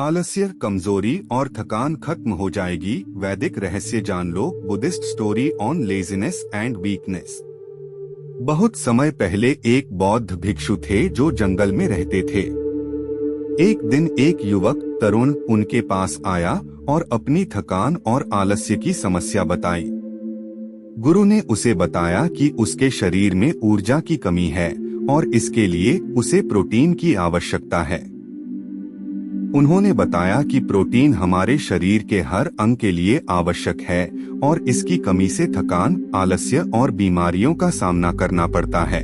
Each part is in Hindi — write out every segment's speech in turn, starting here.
आलस्य, कमजोरी और थकान खत्म हो जाएगी। वैदिक रहस्य जान लो। Buddhist story on laziness and weakness. बहुत समय पहले एक बौद्ध भिक्षु थे जो जंगल में रहते थे। एक दिन एक युवक तरुण उनके पास आया और अपनी थकान और आलस्य की समस्या बताई। गुरु ने उसे बताया कि उसके शरीर में ऊर्जा की कमी है और इसके लिए उसे प्रोटीन की आवश्यकता है। उन्होंने बताया कि प्रोटीन हमारे शरीर के हर अंग के लिए आवश्यक है और इसकी कमी से थकान, आलस्य और बीमारियों का सामना करना पड़ता है।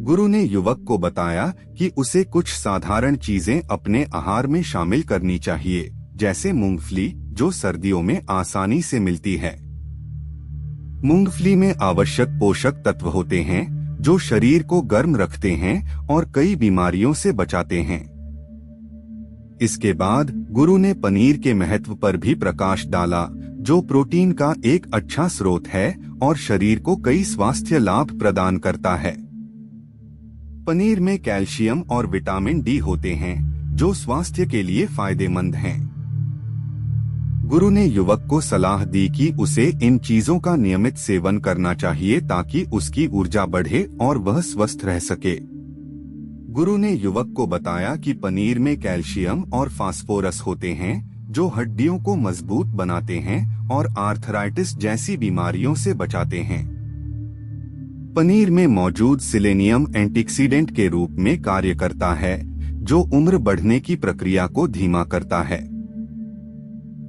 गुरु ने युवक को बताया कि उसे कुछ साधारण चीजें अपने आहार में शामिल करनी चाहिए, जैसे मूंगफली, जो सर्दियों में आसानी से मिलती है। मूंगफली में आवश्यक पोषक तत्व होते हैं जो शरीर को गर्म रखते हैं और कई बीमारियों से बचाते हैं। इसके बाद गुरु ने पनीर के महत्व पर भी प्रकाश डाला, जो प्रोटीन का एक अच्छा स्रोत है और शरीर को कई स्वास्थ्य लाभ प्रदान करता है। पनीर में कैल्शियम और विटामिन डी होते हैं, जो स्वास्थ्य के लिए फायदेमंद हैं। गुरु ने युवक को सलाह दी कि उसे इन चीजों का नियमित सेवन करना चाहिए ताकि उसकी ऊर्जा बढ़े और वह स्वस्थ रह सके। गुरु ने युवक को बताया कि पनीर में कैल्शियम और फास्फोरस होते हैं, जो हड्डियों को मजबूत बनाते हैं और आर्थराइटिस जैसी बीमारियों से बचाते हैं। पनीर में मौजूद सिलेनियम एंटीऑक्सीडेंट के रूप में कार्य करता है, जो उम्र बढ़ने की प्रक्रिया को धीमा करता है।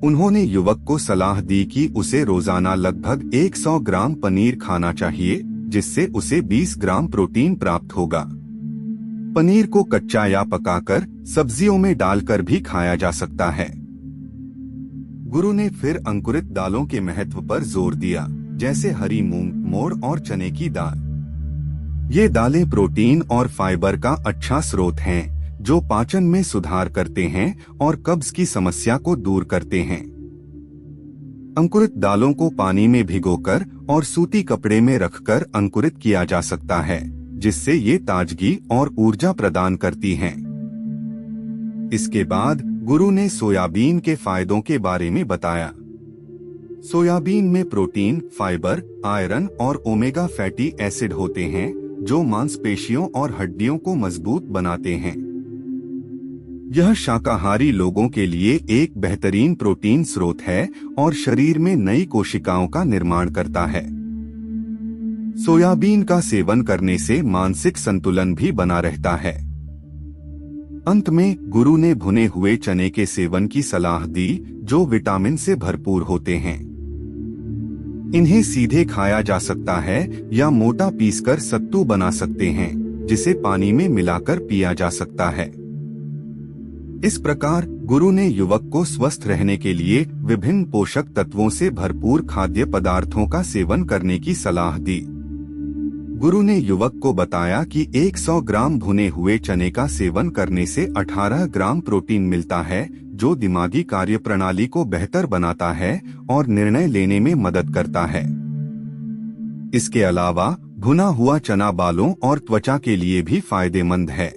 उन्होंने युवक को सलाह दी कि उसे रोजाना लगभग 100 ग्राम पनीर खाना चाहिए, जिससे उसे 20 ग्राम प्रोटीन प्राप्त होगा। पनीर को कच्चा या पकाकर सब्जियों में डालकर भी खाया जा सकता है। गुरु ने फिर अंकुरित दालों के महत्व पर जोर दिया, जैसे हरी मूंग, मोड़ और चने की दाल। ये दालें प्रोटीन और फाइबर का अच्छा स्रोत हैं, जो पाचन में सुधार करते हैं और कब्ज की समस्या को दूर करते हैं। अंकुरित दालों को पानी में भिगोकर और सूती कपड़े में रखकर अंकुरित किया जा सकता है, जिससे ये ताजगी और ऊर्जा प्रदान करती हैं। इसके बाद गुरु ने सोयाबीन के फायदों के बारे में बताया। सोयाबीन में प्रोटीन, फाइबर, आयरन और ओमेगा फैटी एसिड होते हैं, जो मांसपेशियों और हड्डियों को मजबूत बनाते हैं। यह शाकाहारी लोगों के लिए एक बेहतरीन प्रोटीन स्रोत है और शरीर में नई कोशिकाओं का निर्माण करता है। सोयाबीन का सेवन करने से मानसिक संतुलन भी बना रहता है। अंत में गुरु ने भुने हुए चने के सेवन की सलाह दी, जो विटामिन से भरपूर होते हैं। इन्हें सीधे खाया जा सकता है या मोटा पीसकर सत्तू बना सकते हैं, जिसे पानी में मिलाकर पिया जा सकता है। इस प्रकार गुरु ने युवक को स्वस्थ रहने के लिए विभिन्न पोषक तत्वों से भरपूर खाद्य पदार्थों का सेवन करने की सलाह दी। गुरु ने युवक को बताया कि 100 ग्राम भुने हुए चने का सेवन करने से 18 ग्राम प्रोटीन मिलता है, जो दिमागी कार्यप्रणाली को बेहतर बनाता है और निर्णय लेने में मदद करता है। इसके अलावा भुना हुआ चना बालों और त्वचा के लिए भी फायदेमंद है।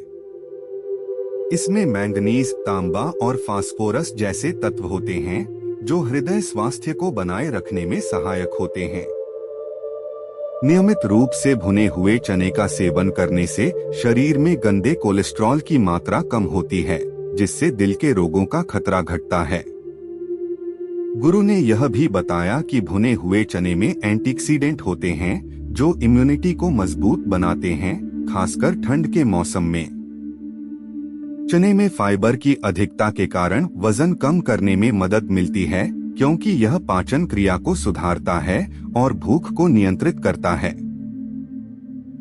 इसमें मैंगनीज, तांबा और फास्फोरस जैसे तत्व होते हैं, जो हृदय स्वास्थ्य को बनाए रखने में सहायक होते हैं। नियमित रूप से भुने हुए चने का सेवन करने से शरीर में गंदे कोलेस्ट्रॉल की मात्रा कम होती है, जिससे दिल के रोगों का खतरा घटता है। गुरु ने यह भी बताया कि भुने हुए चने में एंटीऑक्सीडेंट होते हैं, जो इम्यूनिटी को मजबूत बनाते हैं, खासकर ठंड के मौसम में। चने में फाइबर की अधिकता के कारण वजन कम करने में मदद मिलती है, क्योंकि यह पाचन क्रिया को सुधारता है और भूख को नियंत्रित करता है।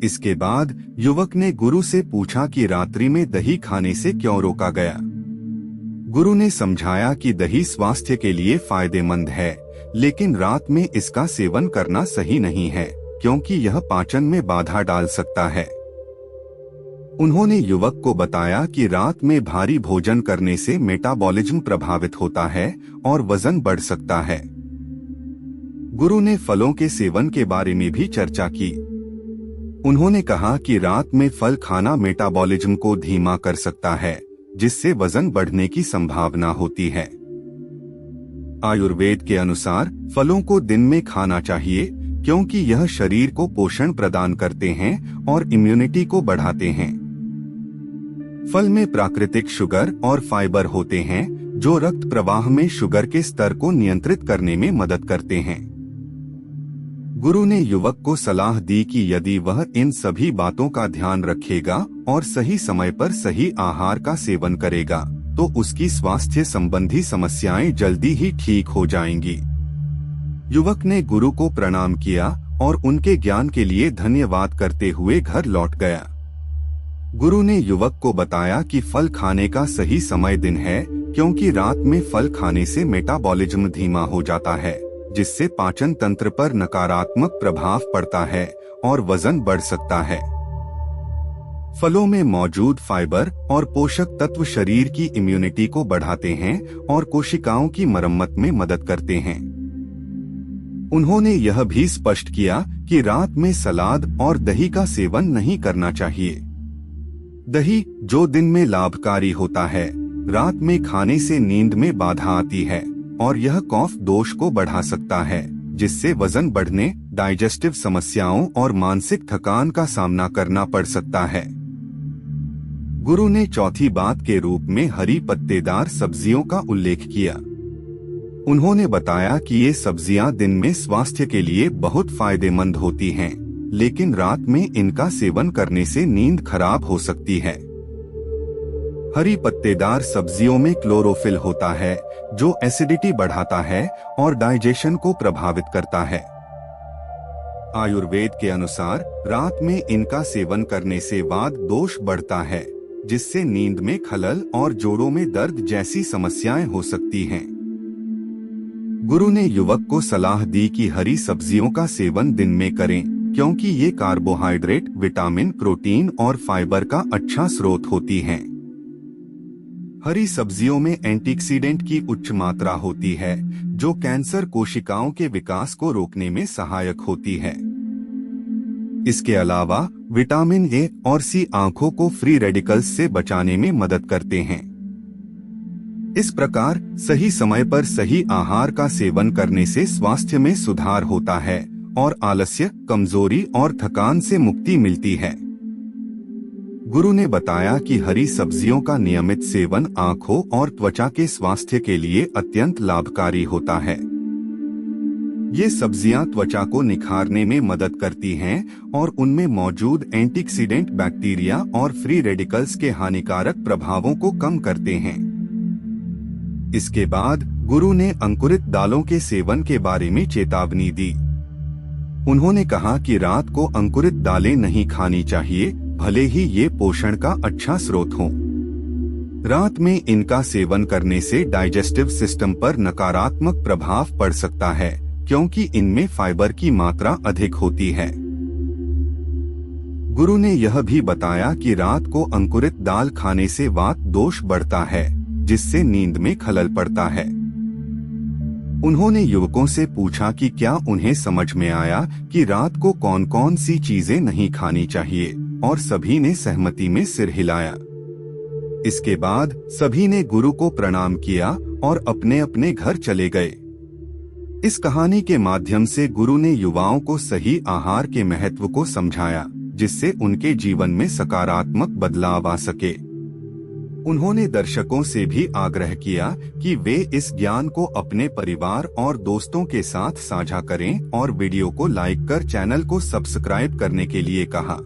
इसके बाद युवक ने गुरु से पूछा कि रात्रि में दही खाने से क्यों रोका गया। गुरु ने समझाया कि दही स्वास्थ्य के लिए फायदेमंद है, लेकिन रात में इसका सेवन करना सही नहीं है, क्योंकि यह पाचन में बाधा डाल सकता है। उन्होंने युवक को बताया कि रात में भारी भोजन करने से मेटाबॉलिज्म प्रभावित होता है और वजन बढ़ सकता है। गुरु ने फलों के सेवन के बारे में भी चर्चा की। उन्होंने कहा कि रात में फल खाना मेटाबॉलिज्म को धीमा कर सकता है, जिससे वजन बढ़ने की संभावना होती है। आयुर्वेद के अनुसार फलों को दिन में खाना चाहिए क्योंकि यह शरीर को पोषण प्रदान करते हैं और इम्यूनिटी को बढ़ाते हैं। फल में प्राकृतिक शुगर और फाइबर होते हैं जो रक्त प्रवाह में शुगर के स्तर को नियंत्रित करने में मदद करते हैं। गुरु ने युवक को सलाह दी कि यदि वह इन सभी बातों का ध्यान रखेगा और सही समय पर सही आहार का सेवन करेगा तो उसकी स्वास्थ्य संबंधी समस्याएं जल्दी ही ठीक हो जाएंगी। युवक ने गुरु को प्रणाम किया और उनके ज्ञान के लिए धन्यवाद करते हुए घर लौट गया। गुरु ने युवक को बताया कि फल खाने का सही समय दिन है क्योंकि रात में फल खाने से मेटाबॉलिज्म धीमा हो जाता है, जिससे पाचन तंत्र पर नकारात्मक प्रभाव पड़ता है और वजन बढ़ सकता है। फलों में मौजूद फाइबर और पोषक तत्व शरीर की इम्यूनिटी को बढ़ाते हैं और कोशिकाओं की मरम्मत में मदद करते हैं। उन्होंने यह भी स्पष्ट किया कि रात में सलाद और दही का सेवन नहीं करना चाहिए। दही, जो दिन में लाभकारी होता है, रात में खाने से नींद में बाधा आती है और यह कफ दोष को बढ़ा सकता है, जिससे वजन बढ़ने, डाइजेस्टिव समस्याओं और मानसिक थकान का सामना करना पड़ सकता है। गुरु ने चौथी बात के रूप में हरी पत्तेदार सब्जियों का उल्लेख किया। उन्होंने बताया कि ये सब्जियां दिन में स्वास्थ्य के लिए बहुत फायदेमंद होती हैं, लेकिन रात में इनका सेवन करने से नींद खराब हो सकती है। हरी पत्तेदार सब्जियों में क्लोरोफिल होता है जो एसिडिटी बढ़ाता है और डाइजेशन को प्रभावित करता है। आयुर्वेद के अनुसार रात में इनका सेवन करने से वात दोष बढ़ता है, जिससे नींद में खलल और जोड़ों में दर्द जैसी समस्याएं हो सकती हैं। गुरु ने युवक को सलाह दी कि हरी सब्जियों का सेवन दिन में करें क्योंकि ये कार्बोहाइड्रेट, विटामिन, प्रोटीन और फाइबर का अच्छा स्रोत होती हैं। हरी सब्जियों में एंटीऑक्सीडेंट की उच्च मात्रा होती है जो कैंसर कोशिकाओं के विकास को रोकने में सहायक होती है। इसके अलावा विटामिन ए और सी आंखों को फ्री रेडिकल्स से बचाने में मदद करते हैं। इस प्रकार सही समय पर सही आहार का सेवन करने से स्वास्थ्य में सुधार होता है और आलस्य, कमजोरी और थकान से मुक्ति मिलती है। गुरु ने बताया कि हरी सब्जियों का नियमित सेवन आंखों और त्वचा के स्वास्थ्य के लिए अत्यंत लाभकारी होता है। ये सब्जियां त्वचा को निखारने में मदद करती हैं और उनमें मौजूद एंटीऑक्सीडेंट बैक्टीरिया और फ्री रेडिकल्स के हानिकारक प्रभावों को कम करते हैं। इसके बाद गुरु ने अंकुरित दालों के सेवन के बारे में चेतावनी दी। उन्होंने कहा कि रात को अंकुरित दालें नहीं खानी चाहिए, भले ही ये पोषण का अच्छा स्रोत हो। रात में इनका सेवन करने से डाइजेस्टिव सिस्टम पर नकारात्मक प्रभाव पड़ सकता है क्योंकि इनमें फाइबर की मात्रा अधिक होती है। गुरु ने यह भी बताया कि रात को अंकुरित दाल खाने से वात दोष बढ़ता है, जिससे नींद में खलल पड़ता है। उन्होंने युवकों से पूछा कि क्या उन्हें समझ में आया कि रात को कौन कौन सी चीजें नहीं खानी चाहिए, और सभी ने सहमति में सिर हिलाया। इसके बाद सभी ने गुरु को प्रणाम किया और अपने अपने घर चले गए। इस कहानी के माध्यम से गुरु ने युवाओं को सही आहार के महत्व को समझाया, जिससे उनके जीवन में सकारात्मक बदलाव आ सके। उन्होंने दर्शकों से भी आग्रह किया कि वे इस ज्ञान को अपने परिवार और दोस्तों के साथ साझा करें और वीडियो को लाइक कर चैनल को सब्सक्राइब करने के लिए कहा।